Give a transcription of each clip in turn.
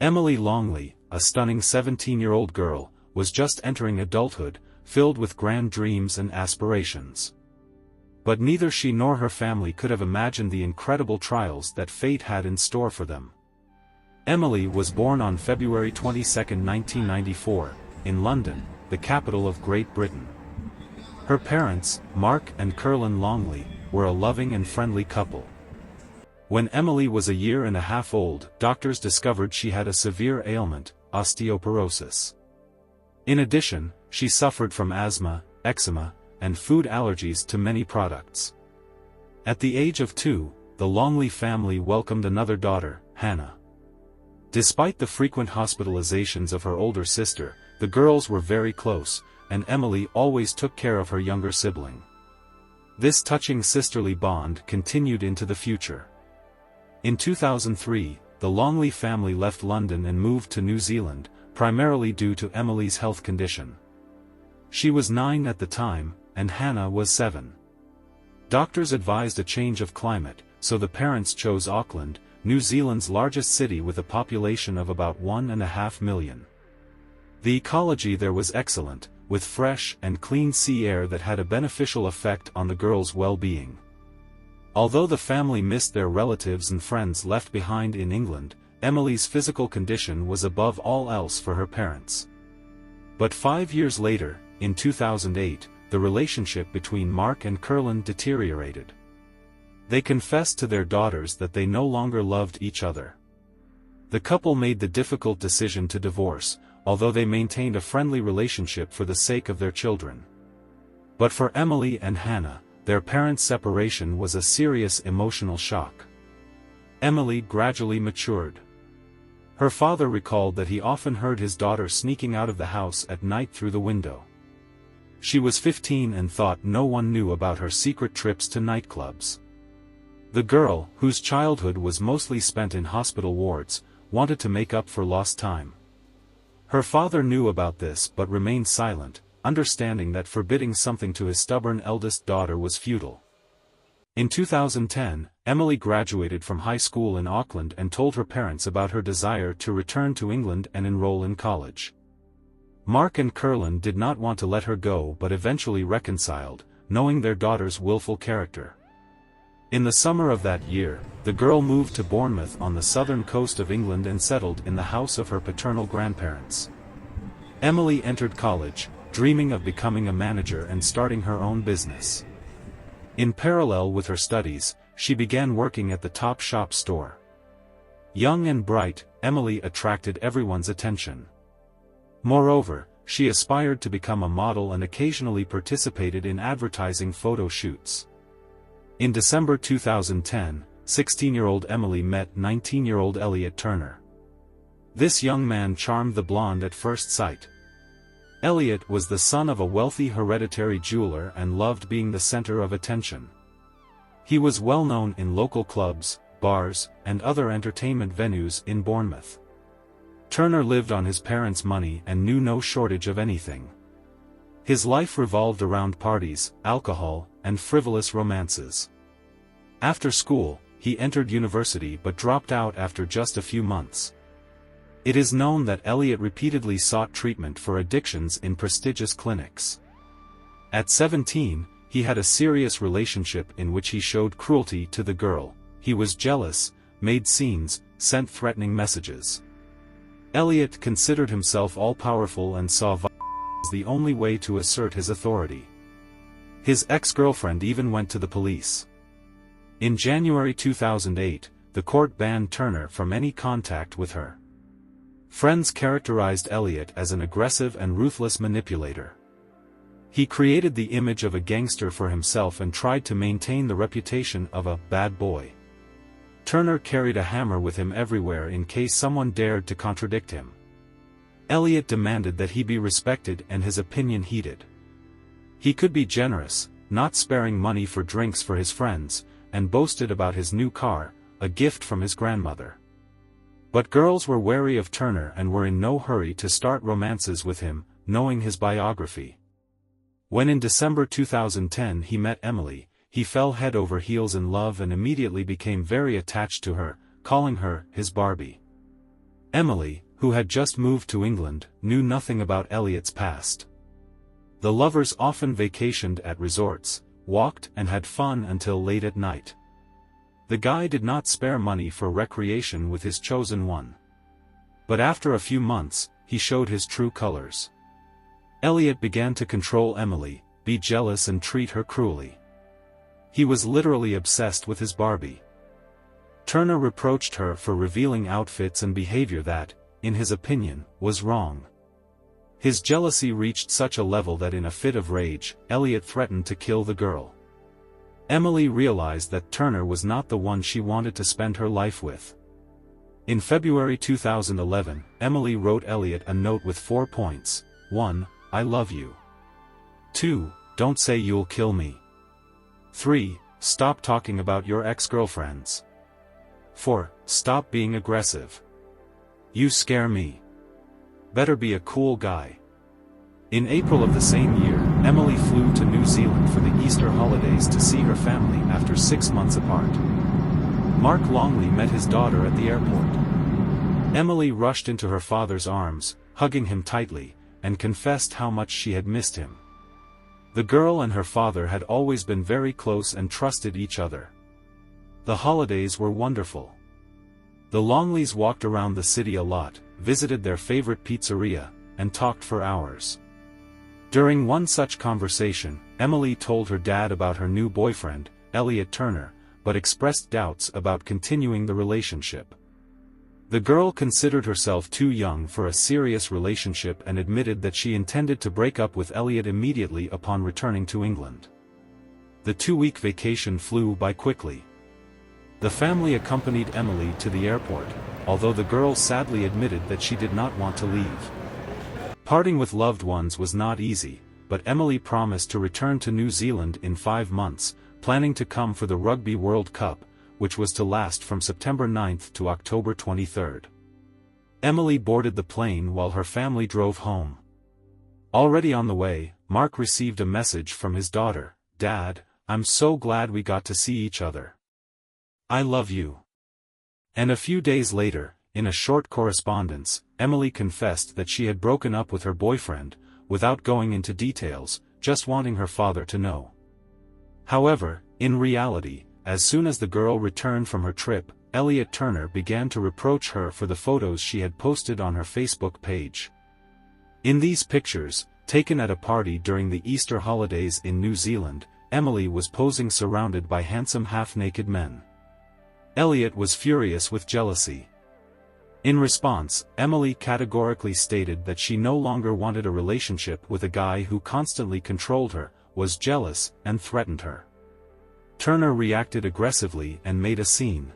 Emily Longley, a stunning 17-year-old girl, was just entering adulthood, filled with grand dreams and aspirations. But neither she nor her family could have imagined the incredible trials that fate had in store for them. Emily was born on February 22, 1994, in London, the capital of Great Britain. Her parents, Mark and Curlin Longley, were a loving and friendly couple. When Emily was a year and a half old, doctors discovered she had a severe ailment, osteoporosis. In addition, she suffered from asthma, eczema, and food allergies to many products. At the age of 2, the Longley family welcomed another daughter, Hannah. Despite the frequent hospitalizations of her older sister, the girls were very close, and Emily always took care of her younger sibling. This touching sisterly bond continued into the future. In 2003, the Longley family left London and moved to New Zealand, primarily due to Emily's health condition. She was 9 at the time, and Hannah was 7. Doctors advised a change of climate, so the parents chose Auckland, New Zealand's largest city with a population of about 1.5 million. The ecology there was excellent, with fresh and clean sea air that had a beneficial effect on the girls' well-being. Although the family missed their relatives and friends left behind in England, Emily's physical condition was above all else for her parents. But 5 years later, in 2008, the relationship between Mark and Curlin deteriorated. They confessed to their daughters that they no longer loved each other. The couple made the difficult decision to divorce, although they maintained a friendly relationship for the sake of their children. But for Emily and Hannah, their parents' separation was a serious emotional shock. Emily gradually matured. Her father recalled that he often heard his daughter sneaking out of the house at night through the window. She was 15 and thought no one knew about her secret trips to nightclubs. The girl, whose childhood was mostly spent in hospital wards, wanted to make up for lost time. Her father knew about this but remained silent, understanding that forbidding something to his stubborn eldest daughter was futile. In 2010, Emily graduated from high school in Auckland and told her parents about her desire to return to England and enroll in college. Mark and Curlin did not want to let her go but eventually reconciled, knowing their daughter's willful character. In the summer of that year, the girl moved to Bournemouth on the southern coast of England and settled in the house of her paternal grandparents. Emily entered college, dreaming of becoming a manager and starting her own business. In parallel with her studies, she began working at the Topshop store. Young and bright, Emily attracted everyone's attention. Moreover, she aspired to become a model and occasionally participated in advertising photo shoots. In December 2010, 16-year-old Emily met 19-year-old Elliot Turner. This young man charmed the blonde at first sight. Elliot was the son of a wealthy hereditary jeweler and loved being the center of attention. He was well known in local clubs, bars, and other entertainment venues in Bournemouth. Turner lived on his parents' money and knew no shortage of anything. His life revolved around parties, alcohol, and frivolous romances. After school, he entered university but dropped out after just a few months. It is known that Elliot repeatedly sought treatment for addictions in prestigious clinics. At 17, he had a serious relationship in which he showed cruelty to the girl. He was jealous, made scenes, sent threatening messages. Elliot considered himself all-powerful and saw violence as the only way to assert his authority. His ex-girlfriend even went to the police. In January 2008, the court banned Turner from any contact with her. Friends characterized Elliot as an aggressive and ruthless manipulator. He created the image of a gangster for himself and tried to maintain the reputation of a bad boy. Turner carried a hammer with him everywhere in case someone dared to contradict him. Elliot demanded that he be respected and his opinion heeded. He could be generous, not sparing money for drinks for his friends, and boasted about his new car, a gift from his grandmother. But girls were wary of Turner and were in no hurry to start romances with him, knowing his biography. When in December 2010 he met Emily, he fell head over heels in love and immediately became very attached to her, calling her his Barbie. Emily, who had just moved to England, knew nothing about Elliot's past. The lovers often vacationed at resorts, walked and had fun until late at night. The guy did not spare money for recreation with his chosen one. But after a few months, he showed his true colors. Elliot began to control Emily, be jealous and treat her cruelly. He was literally obsessed with his Barbie. Turner reproached her for revealing outfits and behavior that, in his opinion, was wrong. His jealousy reached such a level that in a fit of rage, Elliot threatened to kill the girl. Emily realized that Turner was not the one she wanted to spend her life with. In February 2011, Emily wrote Elliot a note with 4 points. 1. I love you. 2. Don't say you'll kill me. 3. Stop talking about your ex-girlfriends. 4. Stop being aggressive. You scare me. Better be a cool guy. In April of the same year, Emily flew to New Zealand for the Easter holidays to see her family after 6 months apart. Mark Longley met his daughter at the airport. Emily rushed into her father's arms, hugging him tightly, and confessed how much she had missed him. The girl and her father had always been very close and trusted each other. The holidays were wonderful. The Longleys walked around the city a lot, visited their favorite pizzeria, and talked for hours. During one such conversation, Emily told her dad about her new boyfriend, Elliot Turner, but expressed doubts about continuing the relationship. The girl considered herself too young for a serious relationship and admitted that she intended to break up with Elliot immediately upon returning to England. The 2-week vacation flew by quickly. The family accompanied Emily to the airport, although the girl sadly admitted that she did not want to leave. Parting with loved ones was not easy, but Emily promised to return to New Zealand in 5 months, planning to come for the Rugby World Cup, which was to last from September 9 to October 23. Emily boarded the plane while her family drove home. Already on the way, Mark received a message from his daughter. "Dad, I'm so glad we got to see each other. I love you." And a few days later, in a short correspondence, Emily confessed that she had broken up with her boyfriend, without going into details, just wanting her father to know. However, in reality, as soon as the girl returned from her trip, Elliot Turner began to reproach her for the photos she had posted on her Facebook page. In these pictures, taken at a party during the Easter holidays in New Zealand, Emily was posing surrounded by handsome half-naked men. Elliot was furious with jealousy. In response, Emily categorically stated that she no longer wanted a relationship with a guy who constantly controlled her, was jealous, and threatened her. Turner reacted aggressively and made a scene.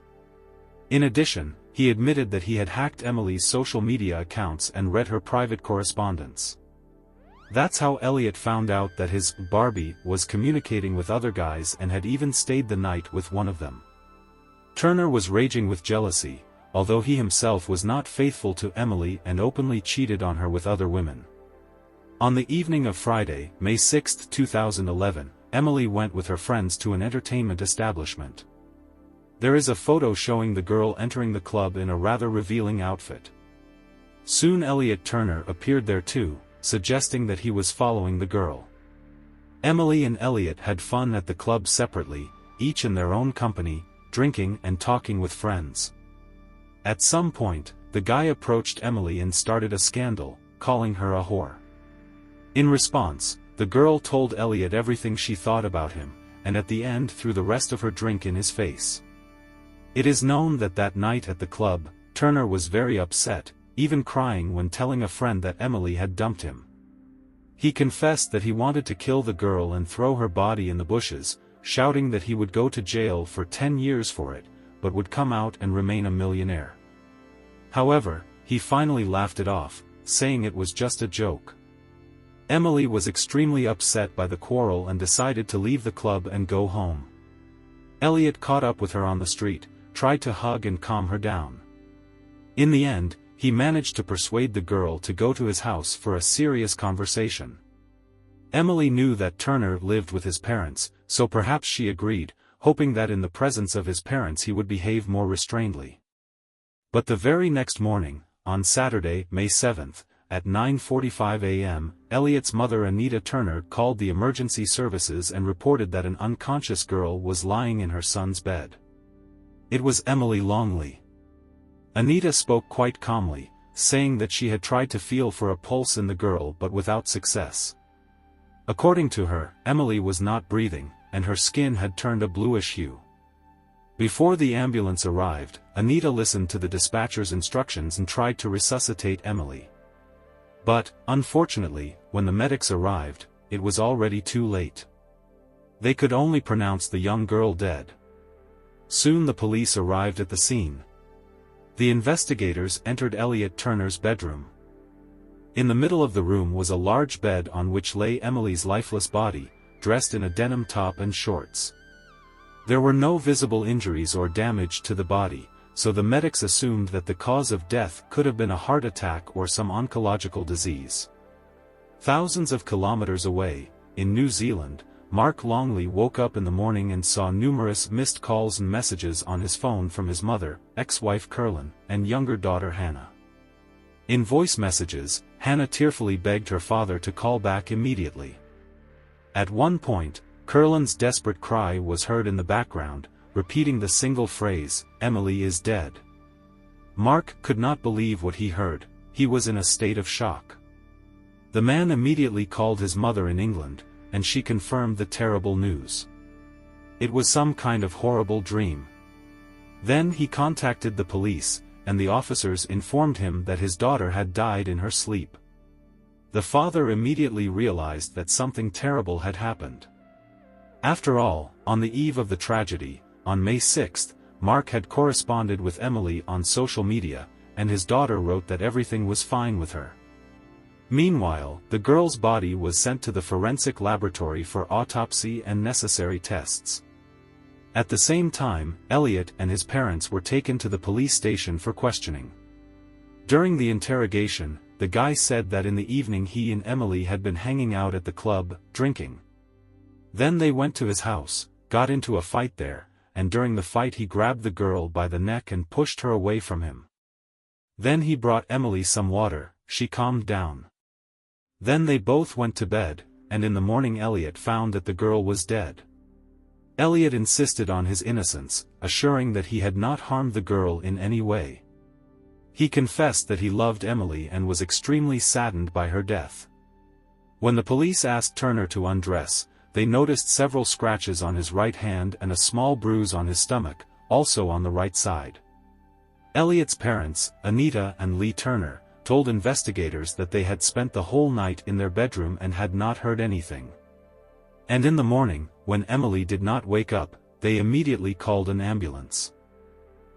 In addition, he admitted that he had hacked Emily's social media accounts and read her private correspondence. That's how Elliot found out that his Barbie was communicating with other guys and had even stayed the night with one of them. Turner was raging with jealousy, although he himself was not faithful to Emily and openly cheated on her with other women. On the evening of Friday, May 6, 2011, Emily went with her friends to an entertainment establishment. There is a photo showing the girl entering the club in a rather revealing outfit. Soon Elliot Turner appeared there too, suggesting that he was following the girl. Emily and Elliot had fun at the club separately, each in their own company, drinking and talking with friends. At some point, the guy approached Emily and started a scandal, calling her a whore. In response, the girl told Elliot everything she thought about him, and at the end threw the rest of her drink in his face. It is known that that night at the club, Turner was very upset, even crying when telling a friend that Emily had dumped him. He confessed that he wanted to kill the girl and throw her body in the bushes, shouting that he would go to jail for 10 years for it, but would come out and remain a millionaire. However, he finally laughed it off, saying it was just a joke. Emily was extremely upset by the quarrel and decided to leave the club and go home. Elliot caught up with her on the street, tried to hug and calm her down. In the end, he managed to persuade the girl to go to his house for a serious conversation. Emily knew that Turner lived with his parents, so perhaps she agreed, hoping that in the presence of his parents he would behave more restrainedly. But the very next morning, on Saturday, May 7, at 9:45 a.m., Elliot's mother Anita Turner called the emergency services and reported that an unconscious girl was lying in her son's bed. It was Emily Longley. Anita spoke quite calmly, saying that she had tried to feel for a pulse in the girl but without success. According to her, Emily was not breathing, and her skin had turned a bluish hue. Before the ambulance arrived, Anita listened to the dispatcher's instructions and tried to resuscitate Emily. But, unfortunately, when the medics arrived, it was already too late. They could only pronounce the young girl dead. Soon the police arrived at the scene. The investigators entered Elliot Turner's bedroom. In the middle of the room was a large bed on which lay Emily's lifeless body, dressed in a denim top and shorts. There were no visible injuries or damage to the body, so the medics assumed that the cause of death could have been a heart attack or some oncological disease. Thousands of kilometers away, in New Zealand, Mark Longley woke up in the morning and saw numerous missed calls and messages on his phone from his mother, ex-wife Curlin, and younger daughter Hannah. In voice messages, Hannah tearfully begged her father to call back immediately. At one point, Curlin's desperate cry was heard in the background, repeating the single phrase, "Emily is dead." Mark could not believe what he heard. He was in a state of shock. The man immediately called his mother in England, and she confirmed the terrible news. It was some kind of horrible dream. Then he contacted the police, and the officers informed him that his daughter had died in her sleep. The father immediately realized that something terrible had happened. After all, on the eve of the tragedy, on May 6, Mark had corresponded with Emily on social media, and his daughter wrote that everything was fine with her. Meanwhile, the girl's body was sent to the forensic laboratory for autopsy and necessary tests. At the same time, Elliot and his parents were taken to the police station for questioning. During the interrogation, the guy said that in the evening he and Emily had been hanging out at the club, drinking. Then they went to his house, got into a fight there, and during the fight he grabbed the girl by the neck and pushed her away from him. Then he brought Emily some water, she calmed down. Then they both went to bed, and in the morning Elliot found that the girl was dead. Elliot insisted on his innocence, assuring that he had not harmed the girl in any way. He confessed that he loved Emily and was extremely saddened by her death. When the police asked Turner to undress, they noticed several scratches on his right hand and a small bruise on his stomach, also on the right side. Elliot's parents, Anita and Lee Turner, told investigators that they had spent the whole night in their bedroom and had not heard anything. And in the morning, when Emily did not wake up, they immediately called an ambulance.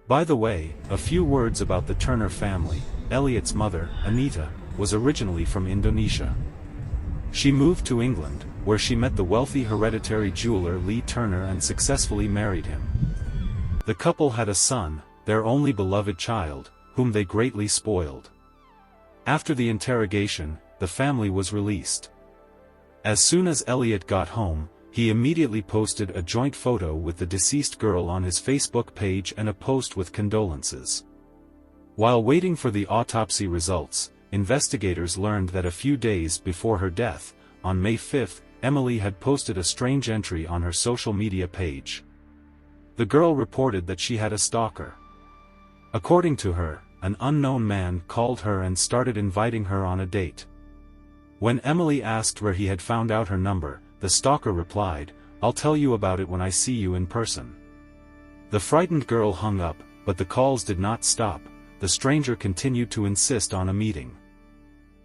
By the way, a few words about the Turner family. Elliot's mother, Anita, was originally from Indonesia. She moved to England, where she met the wealthy hereditary jeweler Lee Turner and successfully married him. The couple had a son, their only beloved child, whom they greatly spoiled. After the interrogation, the family was released. As soon as Elliot got home, he immediately posted a joint photo with the deceased girl on his Facebook page and a post with condolences. While waiting for the autopsy results, investigators learned that a few days before her death, on May 5, Emily had posted a strange entry on her social media page. The girl reported that she had a stalker. According to her, an unknown man called her and started inviting her on a date. When Emily asked where he had found out her number, the stalker replied, "I'll tell you about it when I see you in person." The frightened girl hung up, but the calls did not stop. The stranger continued to insist on a meeting.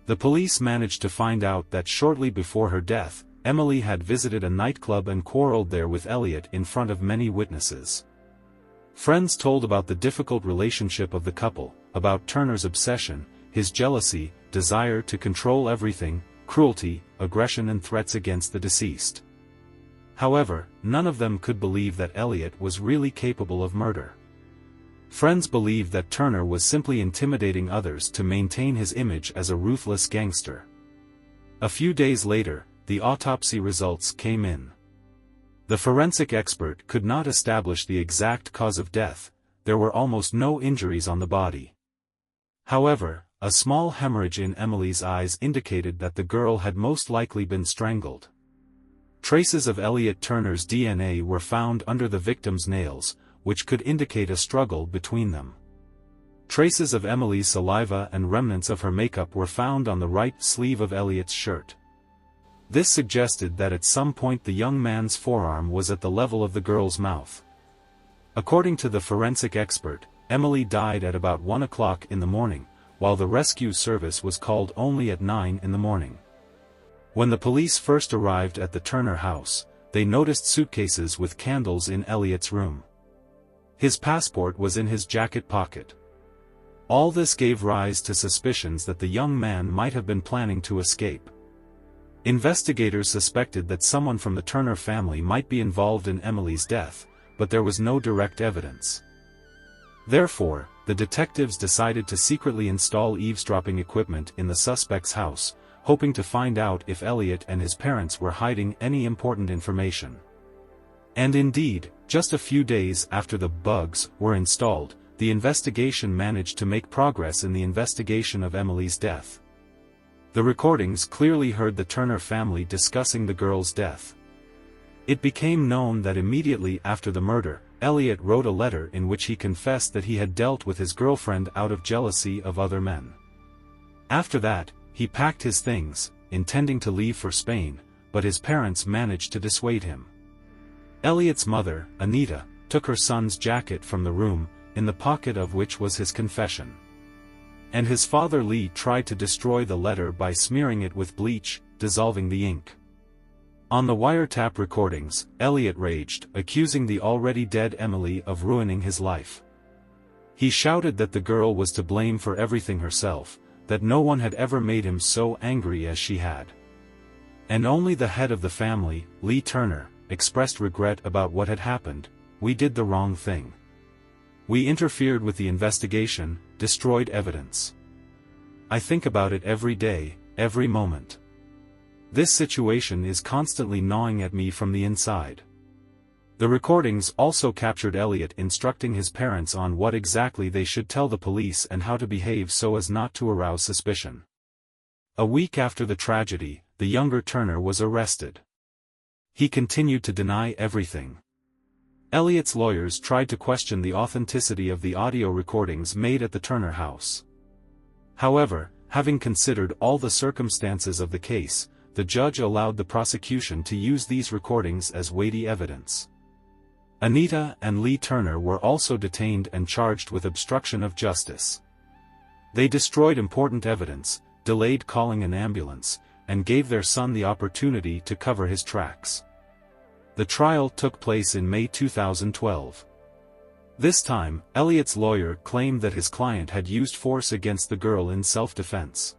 The police managed to find out that shortly before her death, Emily had visited a nightclub and quarreled there with Elliot in front of many witnesses. Friends told about the difficult relationship of the couple, about Turner's obsession, his jealousy, desire to control everything, cruelty, aggression and threats against the deceased. However, none of them could believe that Elliot was really capable of murder. Friends believed that Turner was simply intimidating others to maintain his image as a ruthless gangster. A few days later, the autopsy results came in. The forensic expert could not establish the exact cause of death. There were almost no injuries on the body. However, a small hemorrhage in Emily's eyes indicated that the girl had most likely been strangled. Traces of Elliot Turner's DNA were found under the victim's nails, which could indicate a struggle between them. Traces of Emily's saliva and remnants of her makeup were found on the right sleeve of Elliot's shirt. This suggested that at some point the young man's forearm was at the level of the girl's mouth. According to the forensic expert, Emily died at about 1 o'clock in the morning, while the rescue service was called only at 9 in the morning. When the police first arrived at the Turner house, they noticed suitcases with candles in Elliot's room. His passport was in his jacket pocket. All this gave rise to suspicions that the young man might have been planning to escape. Investigators suspected that someone from the Turner family might be involved in Emily's death, but there was no direct evidence. Therefore, the detectives decided to secretly install eavesdropping equipment in the suspect's house, hoping to find out if Elliot and his parents were hiding any important information. And indeed, just a few days after the bugs were installed, the investigation managed to make progress in the investigation of Emily's death. The recordings clearly heard the Turner family discussing the girl's death. It became known that immediately after the murder, Elliot wrote a letter in which he confessed that he had dealt with his girlfriend out of jealousy of other men. After that, he packed his things, intending to leave for Spain, but his parents managed to dissuade him. Elliot's mother, Anita, took her son's jacket from the room, in the pocket of which was his confession. And his father Lee tried to destroy the letter by smearing it with bleach, dissolving the ink. On the wiretap recordings, Elliot raged, accusing the already dead Emily of ruining his life. He shouted that the girl was to blame for everything herself, that no one had ever made him so angry as she had. And only the head of the family, Lee Turner, expressed regret about what had happened. "We did the wrong thing. We interfered with the investigation, destroyed evidence. I think about it every day, every moment. This situation is constantly gnawing at me from the inside." The recordings also captured Elliot instructing his parents on what exactly they should tell the police and how to behave so as not to arouse suspicion. A week after the tragedy, the younger Turner was arrested. He continued to deny everything. Elliot's lawyers tried to question the authenticity of the audio recordings made at the Turner house. However, having considered all the circumstances of the case, the judge allowed the prosecution to use these recordings as weighty evidence. Anita and Lee Turner were also detained and charged with obstruction of justice. They destroyed important evidence, delayed calling an ambulance, and gave their son the opportunity to cover his tracks. The trial took place in May 2012. This time, Elliot's lawyer claimed that his client had used force against the girl in self-defense.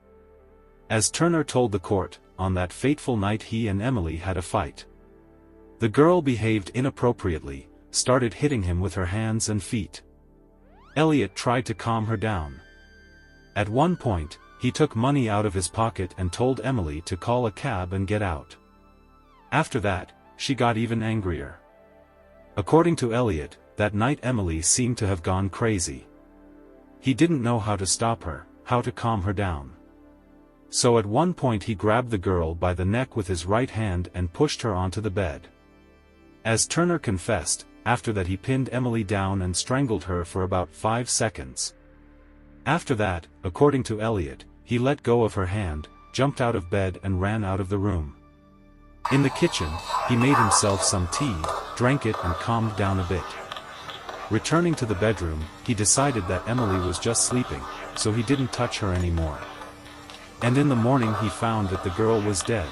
As Turner told the court, on that fateful night he and Emily had a fight. The girl behaved inappropriately, started hitting him with her hands and feet. Elliot tried to calm her down. At one point, he took money out of his pocket and told Emily to call a cab and get out. After that, she got even angrier. According to Elliot, that night Emily seemed to have gone crazy. He didn't know how to stop her, how to calm her down. So at one point he grabbed the girl by the neck with his right hand and pushed her onto the bed. As Turner confessed, after that he pinned Emily down and strangled her for about 5 seconds. After that, according to Elliot, he let go of her hand, jumped out of bed and ran out of the room. In the kitchen, he made himself some tea, drank it and calmed down a bit. Returning to the bedroom, he decided that Emily was just sleeping, so he didn't touch her anymore. And in the morning he found that the girl was dead.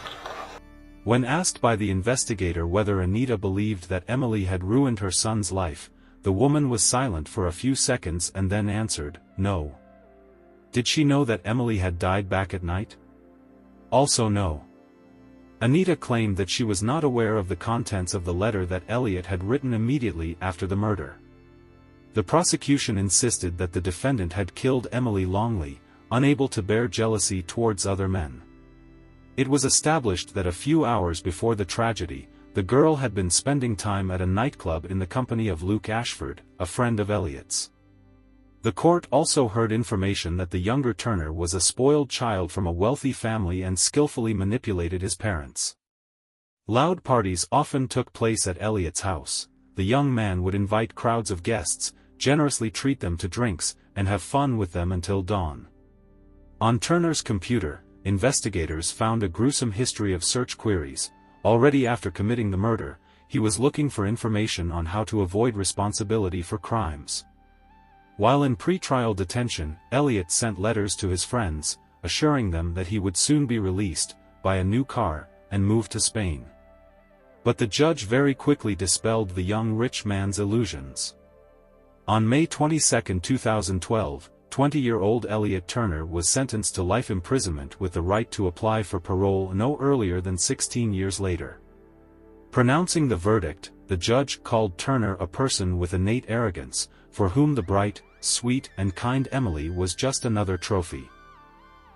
When asked by the investigator whether Anita believed that Emily had ruined her son's life, the woman was silent for a few seconds and then answered, "No." Did she know that Emily had died back at night? Also no. Anita claimed that she was not aware of the contents of the letter that Elliot had written immediately after the murder. The prosecution insisted that the defendant had killed Emily Longley, unable to bear jealousy towards other men. It was established that a few hours before the tragedy, the girl had been spending time at a nightclub in the company of Luke Ashford, a friend of Elliot's. The court also heard information that the younger Turner was a spoiled child from a wealthy family and skillfully manipulated his parents. Loud parties often took place at Elliot's house. The young man would invite crowds of guests, generously treat them to drinks, and have fun with them until dawn. On Turner's computer, investigators found a gruesome history of search queries. Already after committing the murder, he was looking for information on how to avoid responsibility for crimes. While in pre-trial detention, Elliot sent letters to his friends, assuring them that he would soon be released, buy a new car, and move to Spain. But the judge very quickly dispelled the young rich man's illusions. On May 22, 2012, 20-year-old Elliot Turner was sentenced to life imprisonment with the right to apply for parole no earlier than 16 years later. Pronouncing the verdict, the judge called Turner a person with innate arrogance, for whom the bright, sweet and kind Emily was just another trophy.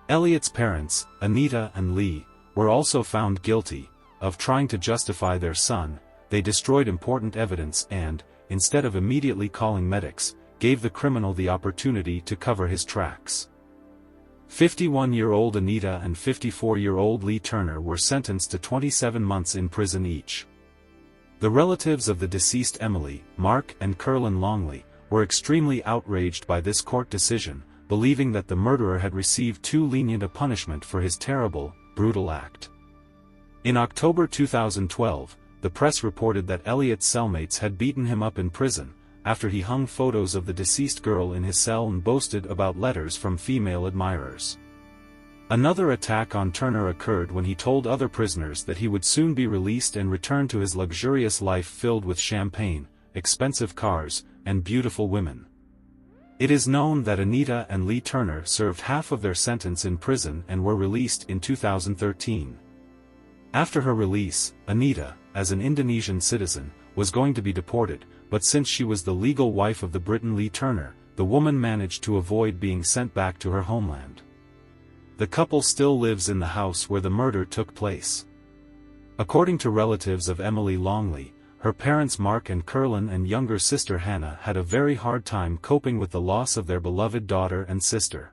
Elliot's parents, Anita and Lee, were also found guilty of trying to justify their son. They destroyed important evidence and, instead of immediately calling medics, gave the criminal the opportunity to cover his tracks. 51-year-old Anita and 54-year-old Lee Turner were sentenced to 27 months in prison each. The relatives of the deceased Emily, Mark and Curlin Longley, were extremely outraged by this court decision, believing that the murderer had received too lenient a punishment for his terrible, brutal act. In October 2012, the press reported that Elliot's cellmates had beaten him up in prison, after he hung photos of the deceased girl in his cell and boasted about letters from female admirers. Another attack on Turner occurred when he told other prisoners that he would soon be released and return to his luxurious life filled with champagne, expensive cars, and beautiful women. It is known that Anita and Lee Turner served half of their sentence in prison and were released in 2013. After her release, Anita, as an Indonesian citizen, was going to be deported, but since she was the legal wife of the Briton Lee Turner, the woman managed to avoid being sent back to her homeland. The couple still lives in the house where the murder took place. According to relatives of Emily Longley, her parents Mark and Curlin and younger sister Hannah had a very hard time coping with the loss of their beloved daughter and sister.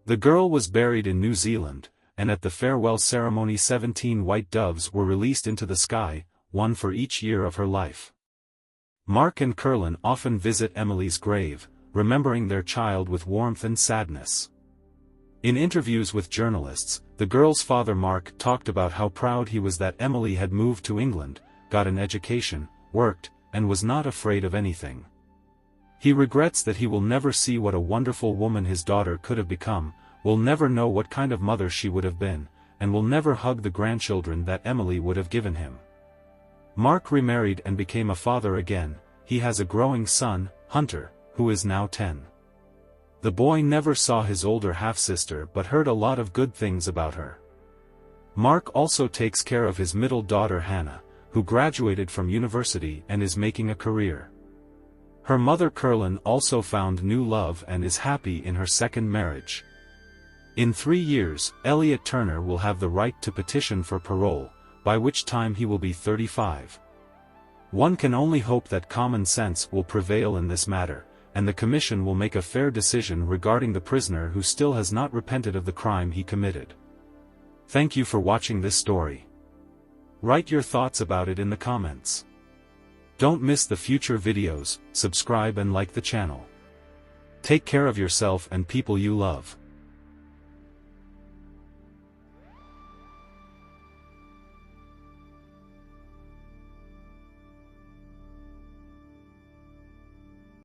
The girl was buried in New Zealand, and at the farewell ceremony 17 white doves were released into the sky, one for each year of her life. Mark and Curlin often visit Emily's grave, remembering their child with warmth and sadness. In interviews with journalists, the girl's father Mark talked about how proud he was that Emily had moved to England, got an education, worked, and was not afraid of anything. He regrets that he will never see what a wonderful woman his daughter could have become, will never know what kind of mother she would have been, and will never hug the grandchildren that Emily would have given him. Mark remarried and became a father again. He has a growing son, Hunter, who is now 10. The boy never saw his older half-sister but heard a lot of good things about her. Mark also takes care of his middle daughter Hannah, who graduated from university and is making a career. Her mother Curlin also found new love and is happy in her second marriage. In 3 years, Elliot Turner will have the right to petition for parole, by which time he will be 35. One can only hope that common sense will prevail in this matter, and the commission will make a fair decision regarding the prisoner who still has not repented of the crime he committed. Thank you for watching this story. Write your thoughts about it in the comments. Don't miss the future videos, subscribe and like the channel. Take care of yourself and people you love.